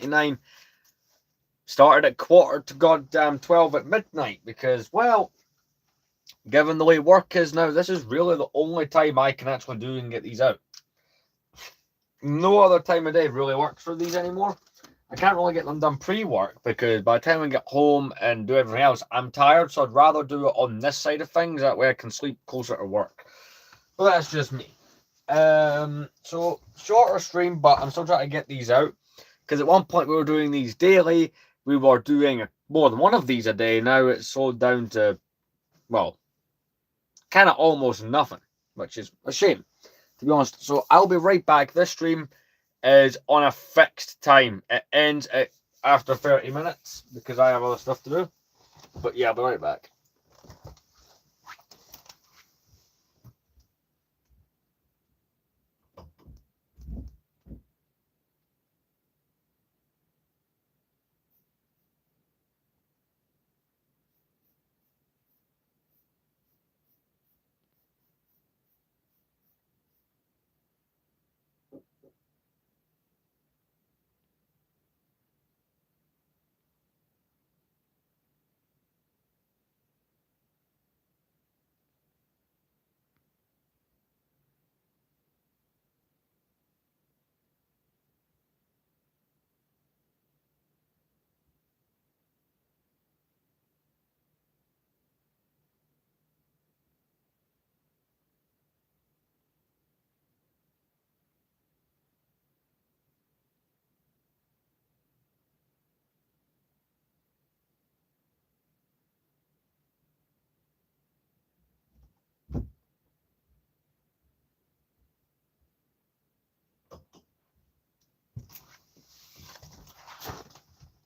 1999 started at quarter to goddamn 12 at midnight because, well, given the way work is now, this is really the only time I can actually do and get these out. No other time of day really works for these anymore. I can't really get them done pre-work because by the time I get home and do everything else, I'm tired, so I'd rather do it on this side of things. That way I can sleep closer to work. But that's just me. So shorter stream, but I'm still trying to get these out because at one point we were doing these daily. We were doing more than one of these a day. Now it's slowed down to, well, kind of almost nothing, which is a shame, to be honest. So I'll be right back. This stream is on a fixed time. It ends at after 30 minutes because I have other stuff to do. But yeah, I'll be right back.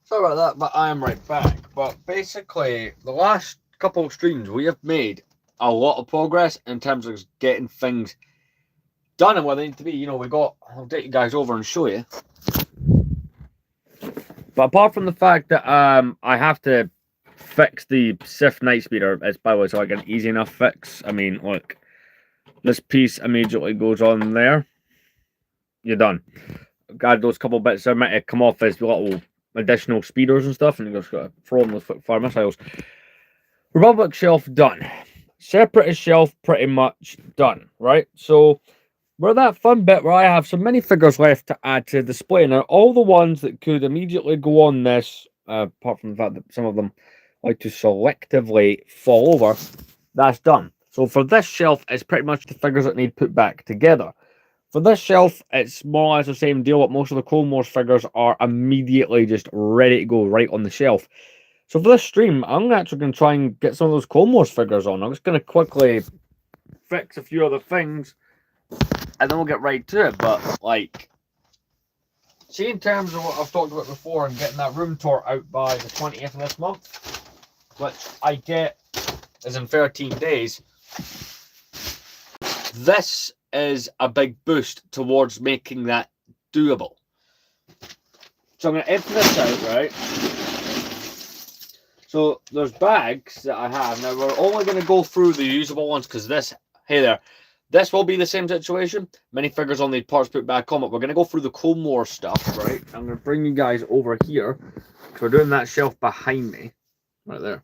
Sorry about that, but I am right back. But basically, the last couple of streams, we have made a lot of progress in terms of getting things done and where they need to be. You know, I'll take you guys over and show you. But apart from the fact that I have to fix the Sif Night Speeder, it's by the way, so like an easy enough fix. I mean, look, this piece immediately goes on there. You're done. Got those couple bits there might come off as little additional speeders and stuff, and you just got to throw them with fire missiles. Republic shelf done. Separatist shelf pretty much done, right? So we're that fun bit where I have some minifigures left to add to the display. Now, all the ones that could immediately go on this, apart from the fact that some of them like to selectively fall over, that's done. So for this shelf, it's pretty much the figures that need put back together. For this shelf, it's more or less the same deal, but most of the Clone Wars figures are immediately just ready to go right on the shelf. So for this stream, I'm actually going to try and get some of those Clone Wars figures on. I'm just going to quickly fix a few other things, and then we'll get right to it. But, like, see, in terms of what I've talked about before and getting that room tour out by the 20th of this month, which I get is in 13 days, this is a big boost towards making that doable. So I'm going to empty this out, right? So there's bags that I have. Now we're only going to go through the usable ones because this, hey there, this will be the same situation. Minifigures on the parts put back on, but we're going to go through the Clone Wars stuff, right? I'm going to bring you guys over here because we're doing that shelf behind me, right there.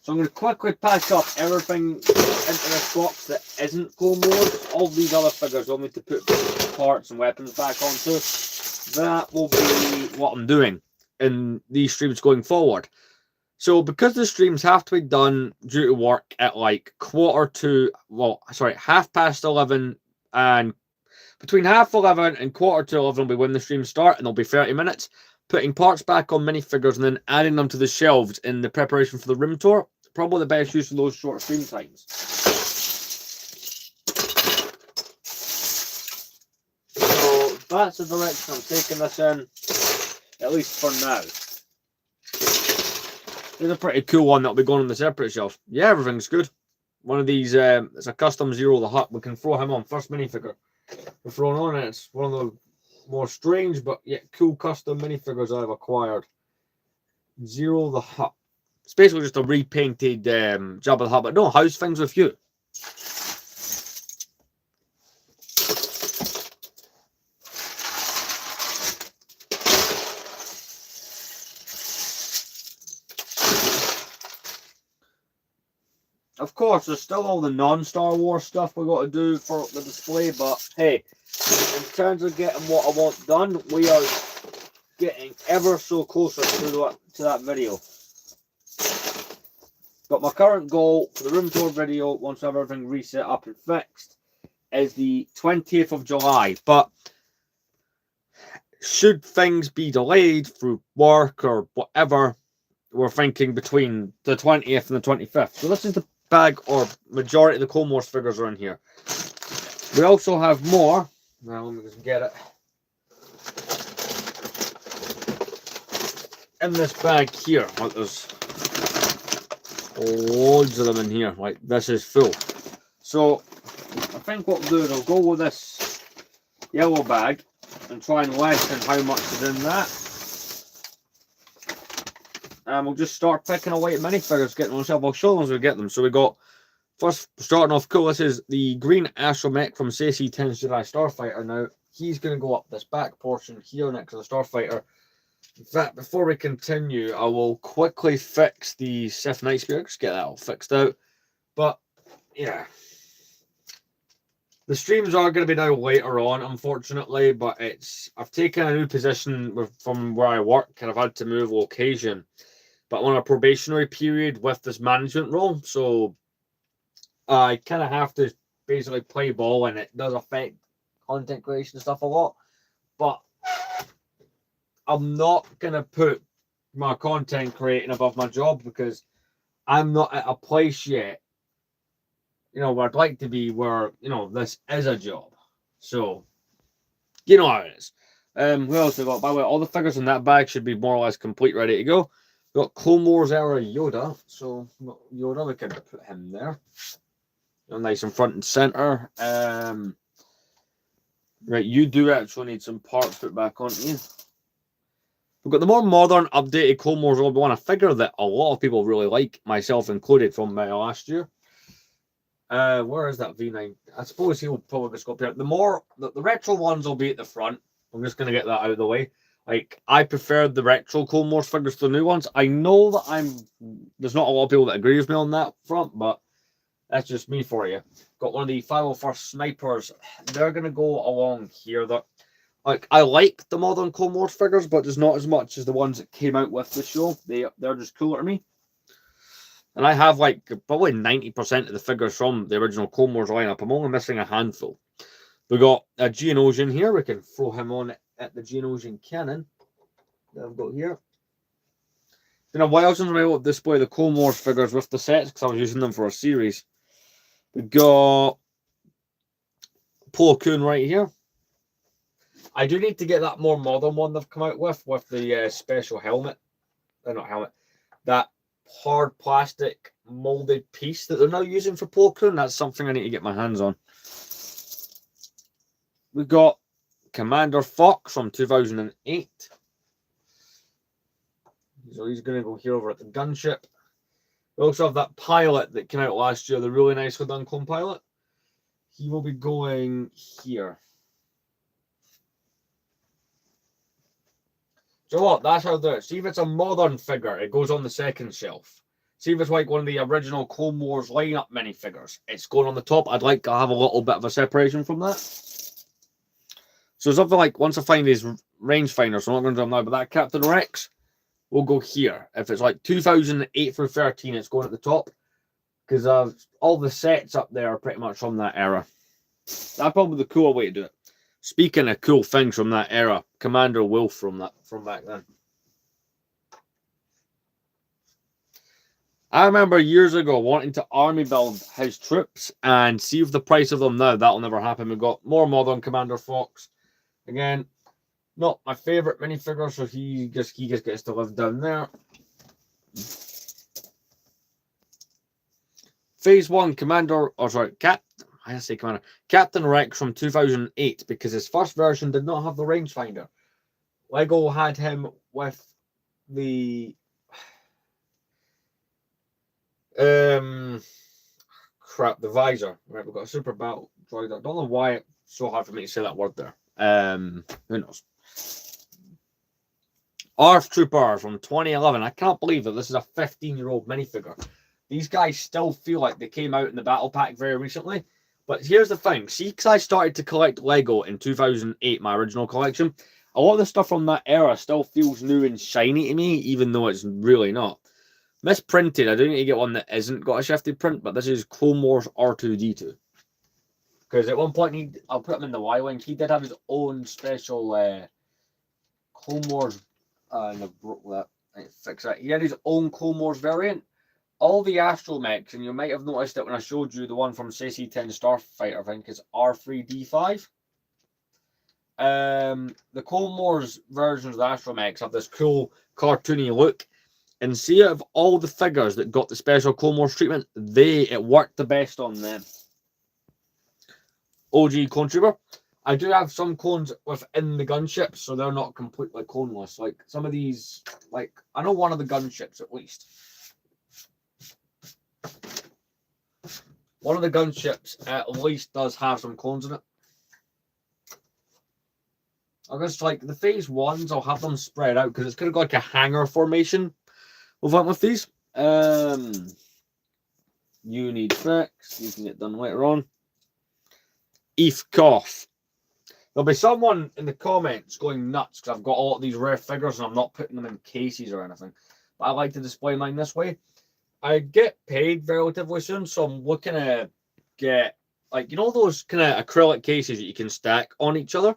So I'm going to quickly pack up everything into this box that isn't Clone Wars. All these other figures will need to put parts and weapons back onto. That will be what I'm doing in these streams going forward. So because the streams have to be done due to work at like 11:30 and between 11:30 and 11:15 will be when the streams start, and they'll be 30 minutes. Putting parts back on minifigures and then adding them to the shelves in the preparation for the room tour, probably the best use of those short stream times. So that's the direction I'm taking this in, at least for now. There's a pretty cool one that'll be going on the separate shelf. Yeah, everything's good. One of these, it's a custom Zero the Hutt. We can throw him on first minifigure. We're throwing on it. It's one of the more strange but yet cool custom minifigures I've acquired. Zero the Hutt. It's basically just a repainted Jabba the Hutt, but no, how's things with you? Of course, there's still all the non-Star Wars stuff we got to do for the display, but hey, in terms of getting what I want done, we are getting ever so closer to that video. But my current goal for the room tour video, once I have everything reset up and fixed, is the 20th of July. But should things be delayed through work or whatever, we're thinking between the 20th and the 25th. So this is the bag, or majority of the Clone Wars figures are in here. We also have more. Now let me just get it. In this bag here, like there's loads of them in here. Like this is full. So I think what we'll do is I'll go with this yellow bag and try and lessen how much is in that. And we'll just start picking away at minifigures, getting myself. I'll show them as we get them. So we got, first starting off cool, this is the green astromech from CC-10's Jedi Starfighter. Now, he's going to go up this back portion here next to the Starfighter. In fact, before we continue, I will quickly fix the Sith Nightspeeder, just get that all fixed out. But, yeah. The streams are going to be now later on, unfortunately, but I've taken a new position from where I work, and I've had to move location. But I'm on a probationary period with this management role, so I kind of have to basically play ball, and it does affect content creation stuff a lot. But I'm not going to put my content creating above my job, because I'm not at a place yet, where I'd like to be, where, this is a job. So, you know how it is. What else we got? By the way, all the figures in that bag should be more or less complete, ready to go. We've got Clone Wars era Yoda. So, Yoda, we can put him there. Nice and front and center. Right, you do actually need some parts put back on you. We've got the more modern, updated Clone Wars Obi-Wan, a figure that a lot of people really like, myself included, from last year. Where is that V9? I suppose he'll probably just go up here. The retro ones will be at the front. I'm just going to get that out of the way. Like, I prefer the retro Clone Wars figures to the new ones. I know that there's not a lot of people that agree with me on that front, but that's just me for you. Got one of the 501st snipers. They're going to go along here. I like the modern Clone Wars figures, but just not as much as the ones that came out with the show. They're just cooler to me. And I have probably 90% of the figures from the original Clone Wars lineup. I'm only missing a handful. We got a Geonosian here. We can throw him on at the Geonosian cannon that I've got here. Been a while since I will display the Clone Wars figures with the sets, because I was using them for a series. We got Plo Koon right here. I do need to get that more modern one they've come out with the special helmet. Not helmet. That hard plastic molded piece that they're now using for Plo Koon. That's something I need to get my hands on. We've got Commander Fox from 2008. So he's going to go here over at the gunship. We also have that pilot that came out last year, the really nicely done clone pilot. He will be going here. So what? That's how I do it. See if it's a modern figure, it goes on the second shelf. See if it's like one of the original Clone Wars lineup minifigures, it's going on the top. I'd like to have a little bit of a separation from that. So something like, once I find these rangefinders, I'm not going to do them now, but that Captain Rex will go here. If it's like 2008 through 13, it's going at the top, because all the sets up there are pretty much from that era. That's probably the cooler way to do it. Speaking of cool things from that era, Commander Wolf from back then. I remember years ago wanting to army build his troops and see if the price of them now. That'll never happen. We've got more modern Commander Fox. Again, not my favorite minifigure, so he just gets to live down there. Phase 1 Commander, Captain Rex from 2008, because his first version did not have the rangefinder. Lego had him with the the visor. Right, we've got a super battle droid. I don't know why it's so hard for me to say that word there. Who knows? ARF Trooper from 2011. I can't believe that this is a 15-year-old minifigure. these guys still feel like they came out in the battle pack very recently. But here's the thing. See, because I started to collect Lego in 2008, my original collection, a lot of the stuff from that era still feels new and shiny to me, even though it's really not. Misprinted, I do need to get one that isn't got a shifted print, but this is Clone Wars R2-D2. Because at one point, I'll put him in the Y-Wing, he did have his own special Clone Wars, and I broke that, I fix that. He had his own Clone Wars variant. All the astromechs, and you might have noticed it when I showed you the one from CC-10 Starfighter, I think, is R3-D5. The Clone Wars versions of the astromechs have this cool cartoony look. And see, out of all the figures that got the special Clone Wars treatment, it worked the best on them. OG Clone Trooper. I do have some clones within the gunships, so they're not completely cloneless. Like some of these, like I know one of the gunships at least. One of the gunships at least does have some clones in it. I guess like the phase ones, I'll have them spread out because it's kind of like a hangar formation. With these. You need fixed. You can get done later on. Eve Koth. There'll be someone in the comments going nuts because I've got all of these rare figures and I'm not putting them in cases or anything. But I like to display mine this way. I get paid relatively soon, so I'm looking to get, like, you know those kind of acrylic cases that you can stack on each other?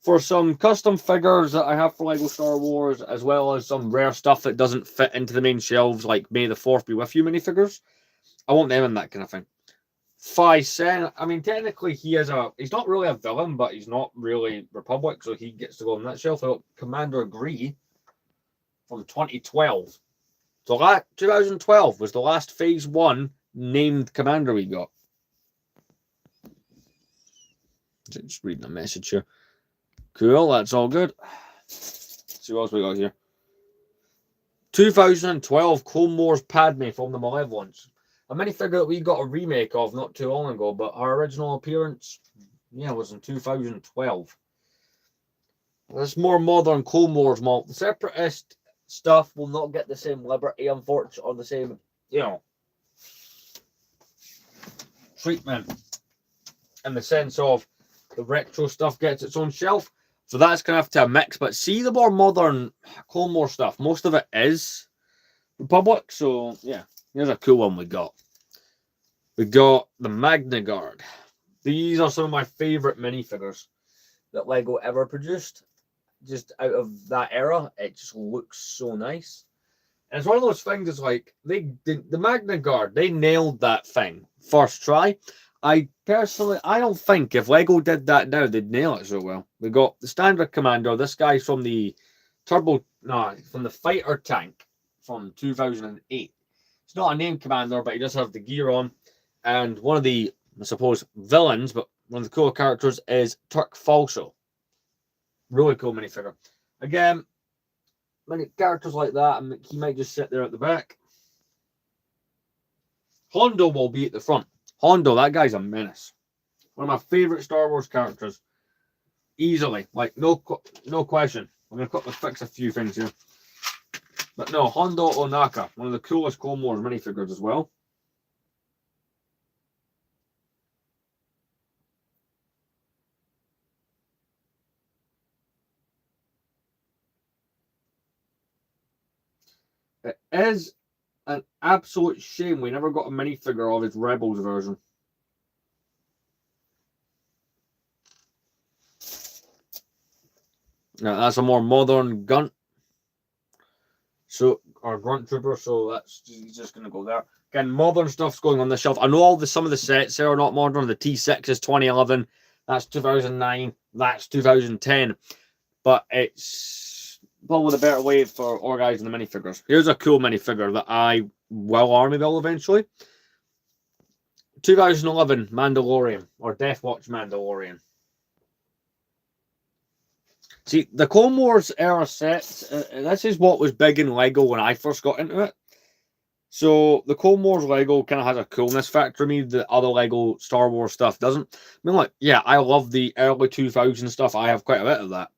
For some custom figures that I have for LEGO Star Wars, as well as some rare stuff that doesn't fit into the main shelves, like May the 4th Be With You minifigures. I want them in that kind of thing. Phi Sen, I mean, technically he's not really a villain, but he's not really Republic, so he gets to go on that shelf. Commander Gree from 2012. So 2012 was the last phase 1 named commander we got. Just reading a message here. Cool, that's all good. Let's see what else we got here. 2012 Clone Wars Padme from the Malevolence. A minifigure that we got a remake of not too long ago, but her original appearance, yeah, was in 2012. This more modern Clone Wars model. The Separatist stuff will not get the same liberty, unfortunately, or the same, treatment in the sense of the retro stuff gets its own shelf. So that's going to have to mix. But see the more modern Clone Wars stuff, most of it is Republic. So, yeah, here's a cool one we got. We got the Magna Guard. These are some of my favourite minifigures that LEGO ever produced. Just out of that era, it just looks so nice. And it's one of those things, it's like, the Magna Guard, they nailed that thing first try. I don't think if LEGO did that now, they'd nail it so well. We got the standard commander. This guy's from the from the fighter tank from 2008. It's not a named commander, but he does have the gear on. And one of the, I suppose, villains, but one of the cool characters is Turk Falso. Really cool minifigure. Again, many characters like that, and he might just sit there at the back. Hondo will be at the front. Hondo, that guy's a menace. One of my favourite Star Wars characters. Easily. Like, no question. I'm going to quickly fix a few things here. But no, Hondo Ohnaka. One of the coolest Clone Wars minifigures as well. It is an absolute shame we never got a minifigure of his Rebels version. Now that's a more modern gun. So, or grunt trooper, so he's just gonna go there. Again, modern stuff's going on the shelf. I know some of the sets there are not modern. The T6 is 2011, that's 2009, that's 2010. But it's probably the better way for organizing the minifigures. Here's a cool minifigure that I will army build eventually. 2011 Mandalorian, or Death Watch Mandalorian. See, the Clone Wars era sets, this is what was big in LEGO when I first got into it. So, the Clone Wars LEGO kind of has a coolness factor to me that other LEGO Star Wars stuff doesn't. I mean, like, yeah, I love the early 2000 stuff. I have quite a bit of that.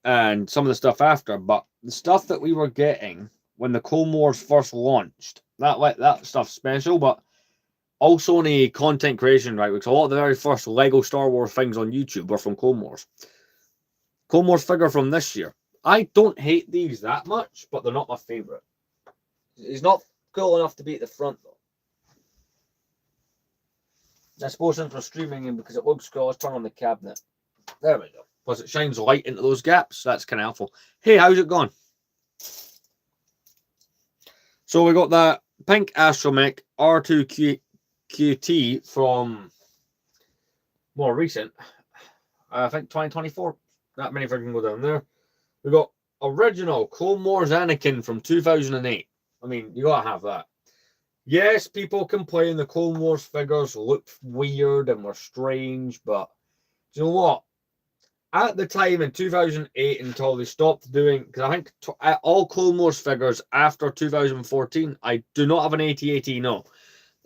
And some of the stuff after. But the stuff that we were getting when the Clone Wars first launched that stuff's special, but also in a content creation, right? Because a lot of the very first Lego Star Wars things on YouTube were from Clone Wars. Clone Wars figure from this year. I don't hate these that much, but they're not my favorite. He's not cool enough to be at the front though. I suppose since we're streaming and because it looks cool, let's turn on the cabinet. There we go. Plus it shines light into those gaps. That's kind of helpful. Hey, how's it going? So we got that pink Astromech R2QT from more recent. I think 2024. That many can go down there. We got original Clone Wars Anakin from 2008. I mean, you gotta have that. Yes, people complain the Clone Wars figures looked weird and were strange, but do you know what? At the time in 2008 until they stopped doing, because I think all Clone Wars figures after 2014, I do not have an AT-AT, no.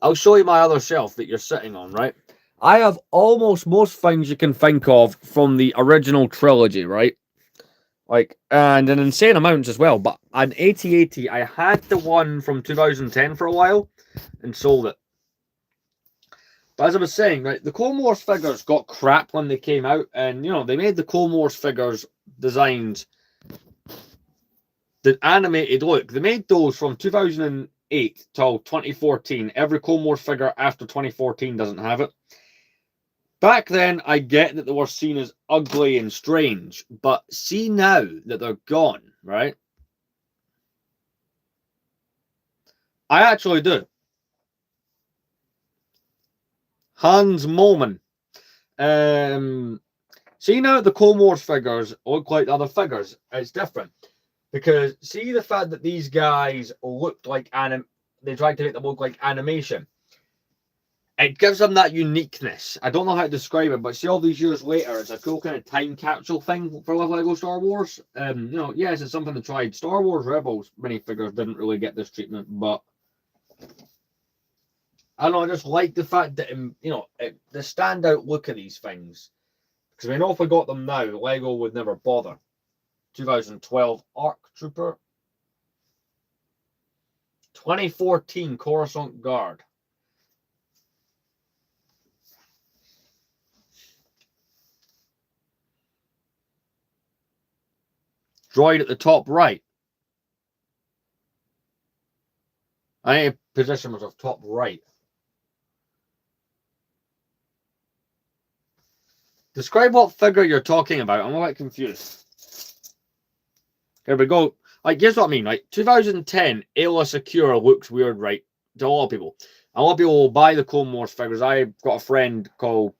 I'll show you my other shelf that you're sitting on, right? I have almost most things you can think of from the original trilogy, right? Like, and an insane amounts as well. But an AT-AT, I had the one from 2010 for a while and sold it. But as I was saying, right, the Clone Wars figures got crap when they came out, and you know they made the Clone Wars figures designs the animated look. They made those from 2008 till 2014. Every Clone Wars figure after 2014 doesn't have it. Back then, I get that they were seen as ugly and strange, but see now that they're gone, right? I actually do. Hans Moman. See now the Clone Wars figures look like the other figures. It's different. Because see the fact that these guys looked like they tried to make them look like animation. It gives them that uniqueness. I don't know how to describe it, but see all these years later, it's a cool kind of time capsule thing for Lego Star Wars. You know, yes, it's something to try. Star Wars Rebels minifigures didn't really get this treatment, but I don't know, I just like the fact that, you know, the standout look of these things. Because I know if we got them now, Lego would never bother. 2012 Arc Trooper. 2014 Coruscant Guard. Droid at the top right. I need to position myself top right. Describe what figure you're talking about. I'm a bit confused. Here we go. Like, here's what I mean. Like, 2010, Aayla Secura looks weird, right? To a lot of people. A lot of people will buy the Clone Wars figures. I've got a friend called...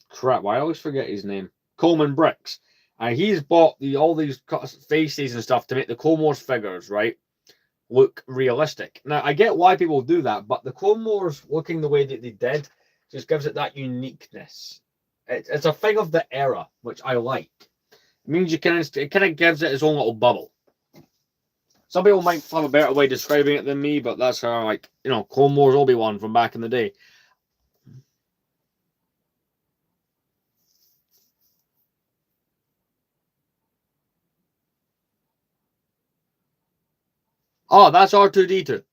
crap, I always forget his name. Coleman Bricks. And he's bought all these faces and stuff to make the Clone Wars figures, right, look realistic. Now, I get why people do that, but the Clone Wars looking the way that they did just gives it that uniqueness. It's a thing of the era, which I like. It means it kind of gives it its own little bubble. Some people might have a better way of describing it than me, but that's how I like, you know, Clone Wars Obi-Wan from back in the day. Oh, that's R2-D2.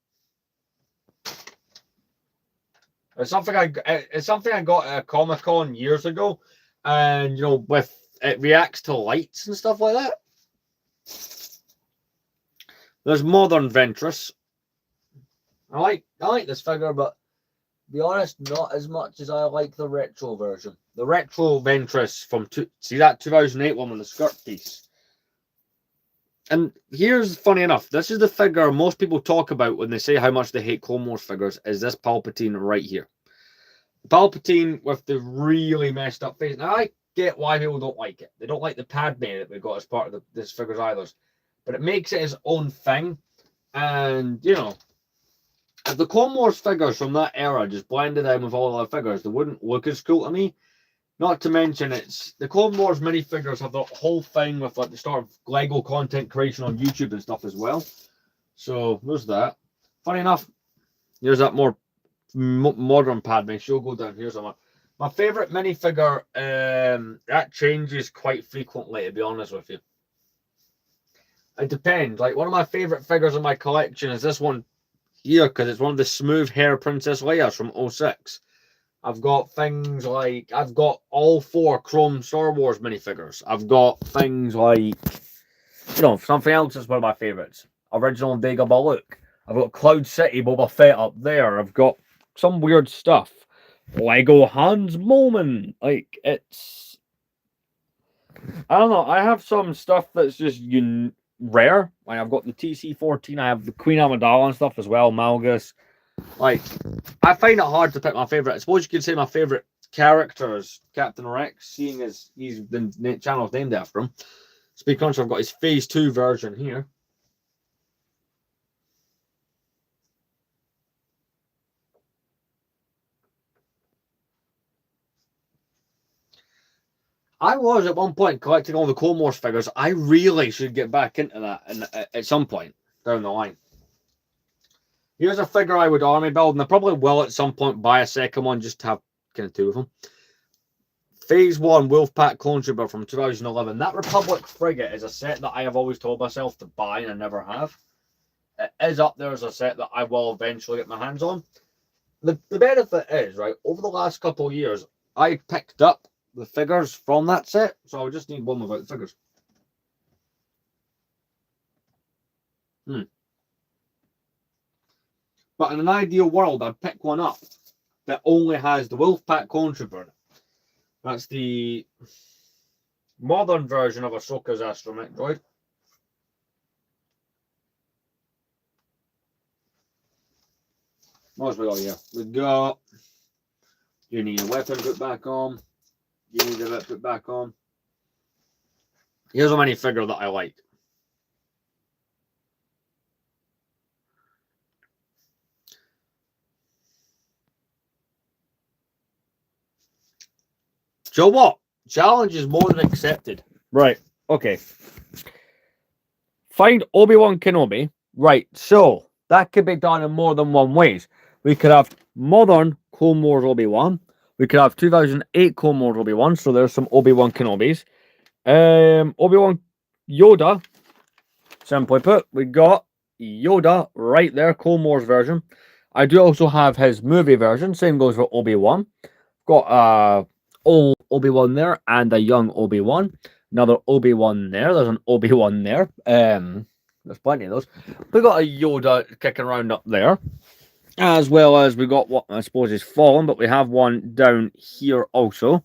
It's something I got at a Comic-Con years ago, and you know, it reacts to lights and stuff like that. There's Modern Ventress. I like this figure, but to be honest, not as much as I like the retro version. The retro Ventress from see that 2008 one with the skirt piece. And here's funny enough, this is the figure most people talk about when they say how much they hate Clone Wars figures, is this Palpatine right here. Palpatine with the really messed up face. Now, I get why people don't like it. They don't like the Padme that we got as part of this figure's either. But it makes it his own thing. And, you know, if the Clone Wars figures from that era just blended in with all the other figures, they wouldn't look as cool to me. Not to mention, it's the Clone Wars minifigures have the whole thing with like the start of Lego content creation on YouTube and stuff as well. So there's that. Funny enough, here's that more modern Padme. She'll go down. Here's one. My favorite minifigure. That changes quite frequently, to be honest with you. It depends. Like, one of my favorite figures in my collection is this one here, because it's one of the smooth hair Princess Leia's from 06. I've got things like, I've got all 4 Chrome Star Wars minifigures. I've got things like, you know, something else that's one of my favorites. Original Dagobah Luke. I've got Cloud City Boba Fett up there. I've got some weird stuff. Lego Hans Moment. Like, it's... I don't know. I have some stuff that's just rare. Like, I've got the TC-14. I have the Queen Amidala and stuff as well. Malgus. Like, I find it hard to pick my favorite. I suppose you could say my favorite character is Captain Rex, seeing as he's the channel's named after him. Speaking of, I've got his Phase 2 version here. I was at one point collecting all the Clone Wars figures. I really should get back into that at some point down the line. Here's a figure I would army build, and I probably will at some point buy a second one just to have kind of 2 of them. Phase 1 Wolfpack Clone Trooper from 2011. That Republic Frigate is a set that I have always told myself to buy and I never have. It is up there as a set that I will eventually get my hands on. The benefit is, right, over the last couple of years, I picked up the figures from that set, so I just need one without the figures. But in an ideal world, I'd pick one up that only has the Wolfpack Clone Trooper. That's the modern version of Ahsoka's astromech droid. What else we got here? We got... You need a weapon put back on. You need a bit put back on. Here's a minifigure that I like. So what? Challenge is more than accepted. Right. Okay. Find Obi-Wan Kenobi. Right. So that could be done in more than one ways. We could have modern Clone Wars Obi-Wan. We could have 2008 Clone Wars Obi-Wan. So there's some Obi-Wan Kenobis. Obi-Wan Yoda. Simply put, we got Yoda right there, Clone Wars version. I do also have his movie version. Same goes for Obi-Wan. Got old Obi-Wan there and a young Obi-Wan. Another Obi-Wan there. There's an Obi-Wan there. There's plenty of those. We got a Yoda kicking around up there. As well as we got what I suppose is fallen, but we have one down here also.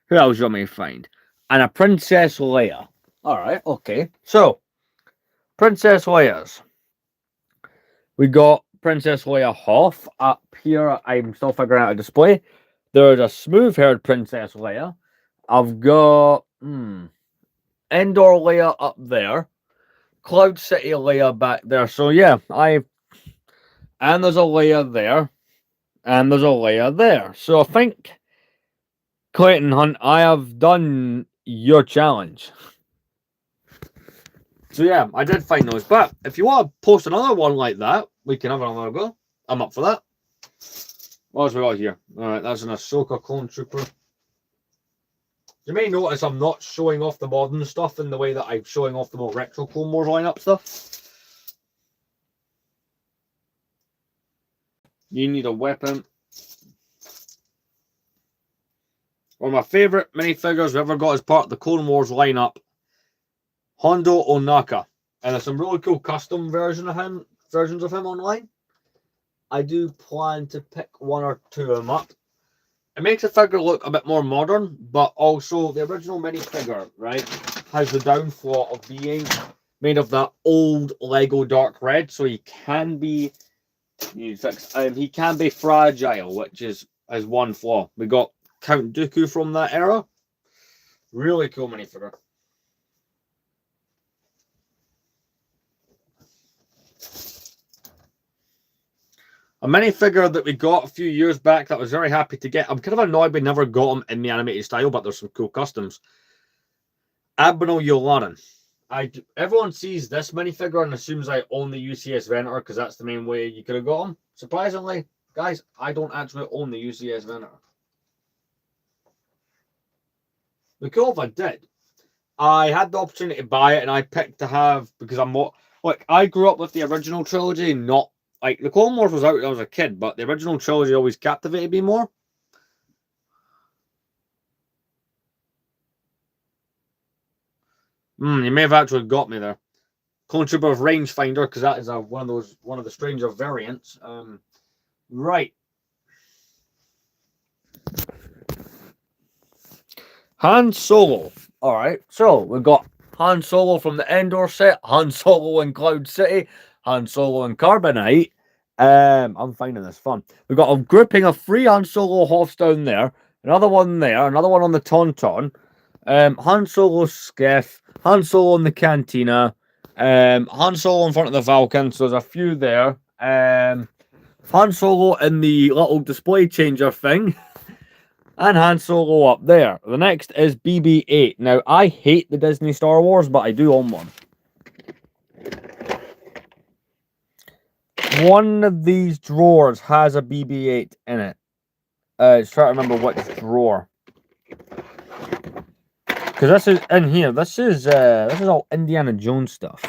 Who else do you want me to find? And a Princess Leia. Alright, okay. So, Princess Leia's. We got Princess Leia Hoth up here. I'm still figuring out a display. There's a smooth-haired Princess Leia. I've got Endor Leia up there. Cloud City Leia back there. So yeah, and there's a Leia there. And there's a Leia there. So I think, Clayton Hunt, I have done your challenge. So yeah, I did find those. But if you want to post another one like that, we can have another go. I'm up for that. What else we got here? Alright, that's an Ahsoka Clone Trooper. You may notice I'm not showing off the modern stuff in the way that I'm showing off the more retro Clone Wars lineup stuff. You need a weapon. One of my favourite minifigures we've ever got as part of the Clone Wars lineup, Hondo Ohnaka. And there's some really cool custom versions of him online. I do plan to pick 1 or 2 of them up. It makes the figure look a bit more modern, but also the original minifigure, right, has the downfall of being made of that old Lego dark red, so he can be he can be fragile, which is one flaw. We got Count Dooku from that era. Really cool minifigure. A minifigure that we got a few years back that I was very happy to get. I'm kind of annoyed we never got him in the animated style, but there's some cool customs. Admiral Yularen. Everyone sees this minifigure and assumes I own the UCS Venator because that's the main way you could have got him. Surprisingly, guys, I don't actually own the UCS Venator. It'd be cool if I did. I had the opportunity to buy it, and I picked to have because I'm more like I grew up with the original trilogy, not like the Clone Wars was out when I was a kid, but the original trilogy always captivated me more. You may have actually got me there. Clone Trooper Rangefinder, because that is one of the stranger variants. Right. Han Solo. All right. So we've got Han Solo from the Endor set, Han Solo in Cloud City, Han Solo in Carbonite. I'm finding this fun. We've got a grouping of 3 Han Solo Hoths down there, another one there, another one on the Tauntaun, Han Solo Skiff, Han Solo in the Cantina, Han Solo in front of the Falcon. So there's a few there. Han Solo in the little display changer thing. And Han Solo up there. The next is BB-8. Now, I hate the Disney Star Wars, but I do own one. One of these drawers has a BB-8 in it. Let's try to remember which drawer. Because this is in here. This is all Indiana Jones stuff.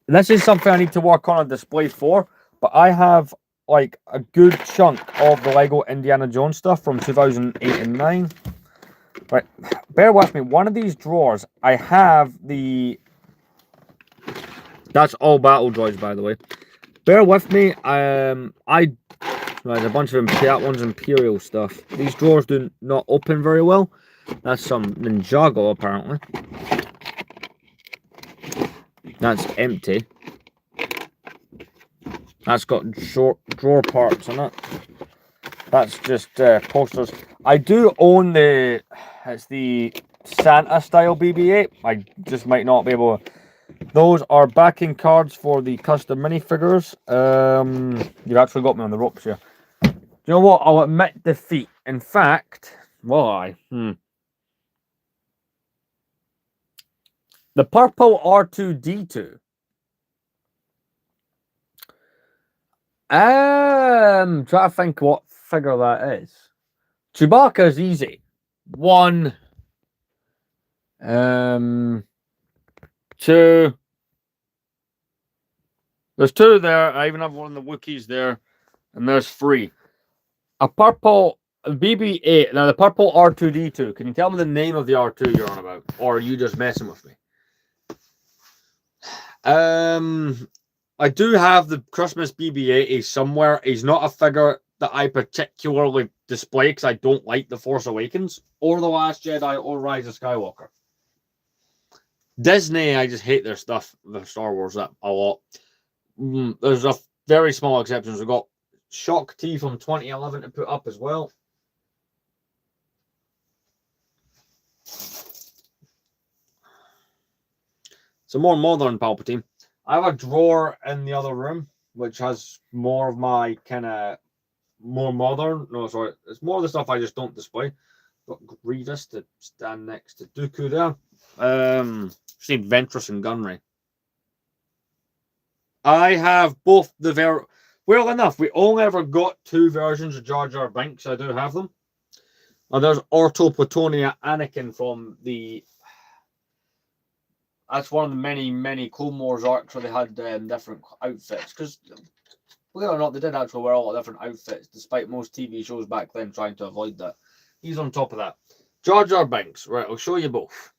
This is something I need to work on a display for, but I have like a good chunk of the Lego Indiana Jones stuff from 2008 and 9. Right, bear with me. One of these drawers, I have the... That's all battle droids, by the way. Bear with me. Right, a bunch of that one's Imperial stuff. These drawers do not open very well. That's some Ninjago, apparently. That's empty. That's got drawer parts in it. That's just posters. I do own it's the Santa style BB-8. I just might not be able to. Those are backing cards for the custom minifigures. You've actually got me on the ropes here. Do you know what? I'll admit defeat. In fact, why? The purple R2-D2. Try to think what figure that is. Chewbacca's easy. 1, 2. There's 2 there. I even have one of the Wookiees there, and there's 3. A purple BB-8. Now the purple R2-D2. Can you tell me the name of the R2 you're on about, or are you just messing with me? I do have the Christmas BB-8. He's somewhere. He's not a figure that I particularly display because I don't like The Force Awakens or The Last Jedi or Rise of Skywalker. Disney, I just hate their stuff, the Star Wars, a lot. There's a very small exceptions. We've got Shock T from 2011 to put up as well. It's a more modern Palpatine. I have a drawer in the other room, which has more of my kind of more modern. No, sorry. It's more of the stuff I just don't display. Got Grievous to stand next to Dooku there. Just need Ventress and Gunray. I have both the well enough. We only ever got 2 versions of Jar Jar Binks. I do have them. There's Orto Plutonia Anakin from the... That's one of the many Clone Wars arcs where they had different outfits. Because, believe it or not, they did actually wear a lot of different outfits, despite most TV shows back then trying to avoid that. He's on top of that. Jar Jar Binks. Right, I'll show you both.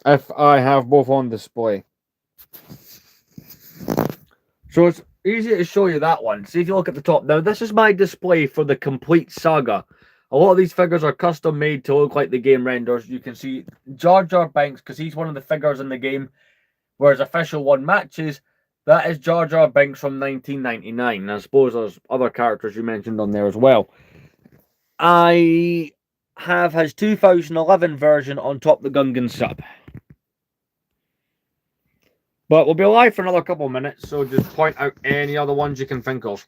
If I have both on display. So it's easy to show you that one. See if you look at the top. Now, this is my display for the complete saga. A lot of these figures are custom made to look like the game renders. You can see Jar Jar Binks, because he's one of the figures in the game where his official one matches. That is Jar Jar Binks from 1999. I suppose there's other characters you mentioned on there as well. I have his 2011 version on top of the Gungan sub. But we'll be live for another couple of minutes, so just point out any other ones you can think of.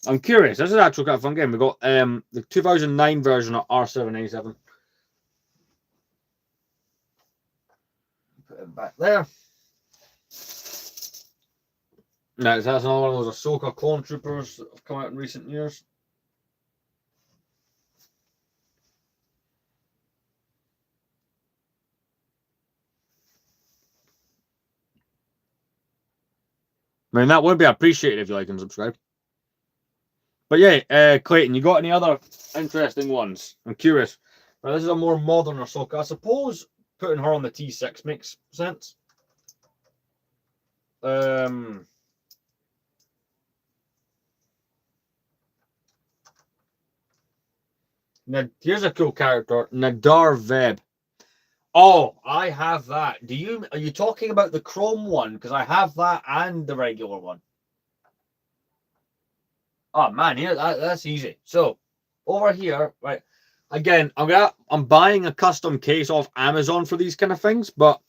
I'm curious. This is actually quite a fun game. We've got the 2009 version of R7A7. Put it back there. Now, that's another one of those Ahsoka clone troopers that have come out in recent years. I mean, that would be appreciated if you like and subscribe. But yeah, Clayton, you got any other interesting ones? I'm curious. Now, this is a more modern Ahsoka. I suppose putting her on the T6 makes sense. Now, here's a cool character, Nadar Veb. Oh, I have that. Are you talking about the Chrome one? Because I have that and the regular one. Oh man, here that's easy. So over here, right? Again, I'm buying a custom case off Amazon for these kind of things, but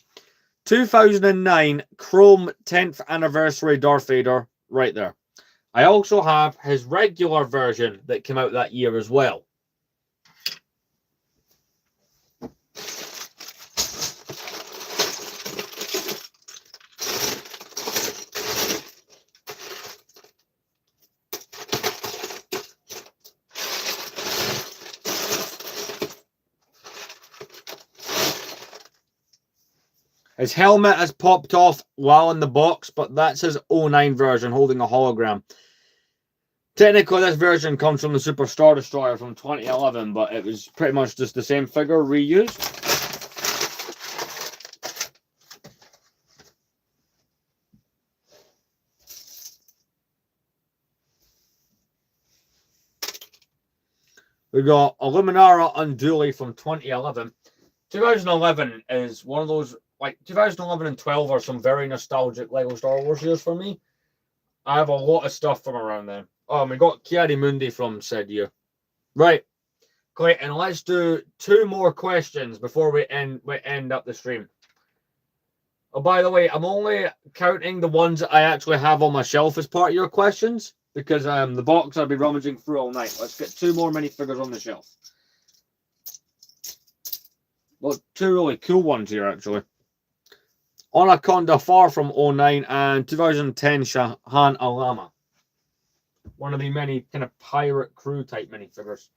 2009 Chrome 10th anniversary Darth Vader right there. I also have his regular version that came out that year as well. His helmet has popped off while in the box, but that's his 09 version holding a hologram. Technically, this version comes from the Super Star Destroyer from 2011, but it was pretty much just the same figure reused. We got Illuminara Unduli from 2011. 2011 is one of those, like 2011 and 12 are some very nostalgic Lego Star Wars years for me. I have a lot of stuff from around then. Oh, we got Ki-Adi-Mundi from said year. Right, Clayton, let's do 2 more questions before we end up the stream. Oh, by the way, I'm only counting the ones that I actually have on my shelf as part of your questions, because the box I'll be rummaging through all night. Let's get 2 more minifigures on the shelf. Well, 2 really cool ones here, actually. Anaconda Far from 09 and 2010 Shahan Alama. One of the many kind of pirate crew type minifigures.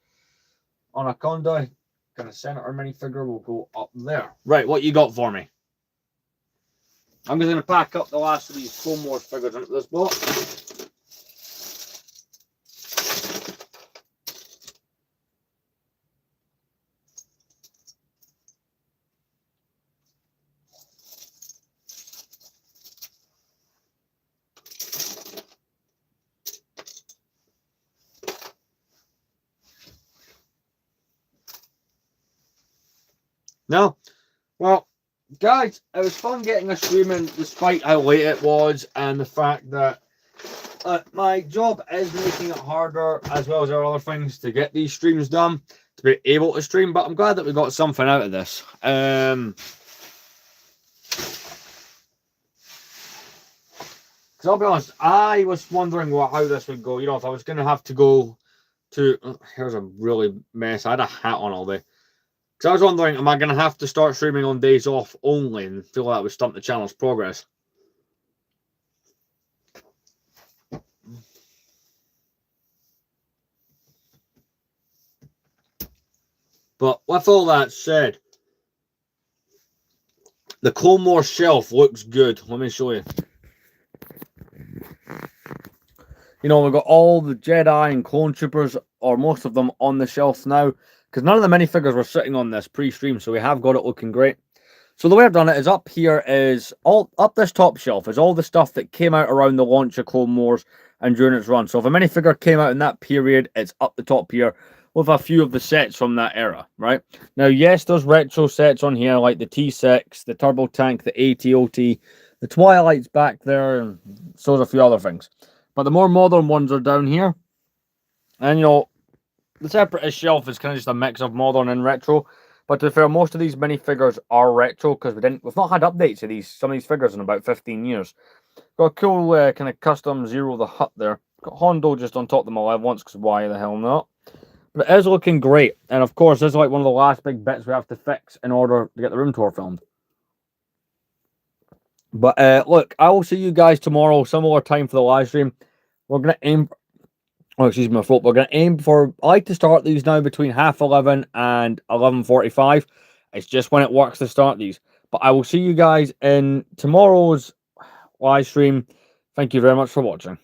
Anaconda, kind of senator minifigure, will go up there. Right, what you got for me? I'm just going to pack up the last of these Clone Wars figures into this box. No? Well, guys, it was fun getting a stream in despite how late it was and the fact that my job is making it harder, as well as our other things, to get these streams done, to be able to stream, but I'm glad that we got something out of this. Because I'll be honest, I was wondering how this would go, you know, if I was going to have to go to... here's a really mess. I had a hat on all day. Because I was wondering, am I going to have to start streaming on days off only and feel like that would stunt the channel's progress? But with all that said, the Clone Wars shelf looks good. Let me show you. You know, we've got all the Jedi and Clone Troopers, or most of them, on the shelf now. Because none of the minifigures were sitting on this pre-stream, so we have got it looking great. So the way I've done it is up here is, all up this top shelf is all the stuff that came out around the launch of Clone Wars and during its run. So if a minifigure came out in that period, it's up the top here with a few of the sets from that era, right? Now, yes, there's retro sets on here, like the T6, the Turbo Tank, the AT-OT, the Twilight's back there, and so there's a few other things. But the more modern ones are down here. And, you know, the Separatist shelf is kind of just a mix of modern and retro. But to be fair, most of these minifigures are retro because we've not had updates of some of these figures in about 15 years. Got a cool kind of custom Zero the Hutt there. Got Hondo just on top of them all at once because why the hell not? But it is looking great. And of course, this is like one of the last big bits we have to fix in order to get the room tour filmed. But look, I will see you guys tomorrow, similar time for the live stream. We're going to aim... Oh, excuse my fault. We're going to aim for... I like to start these now between 11:30 and 11:45. It's just when it works to start these. But I will see you guys in tomorrow's live stream Thank you very much for watching.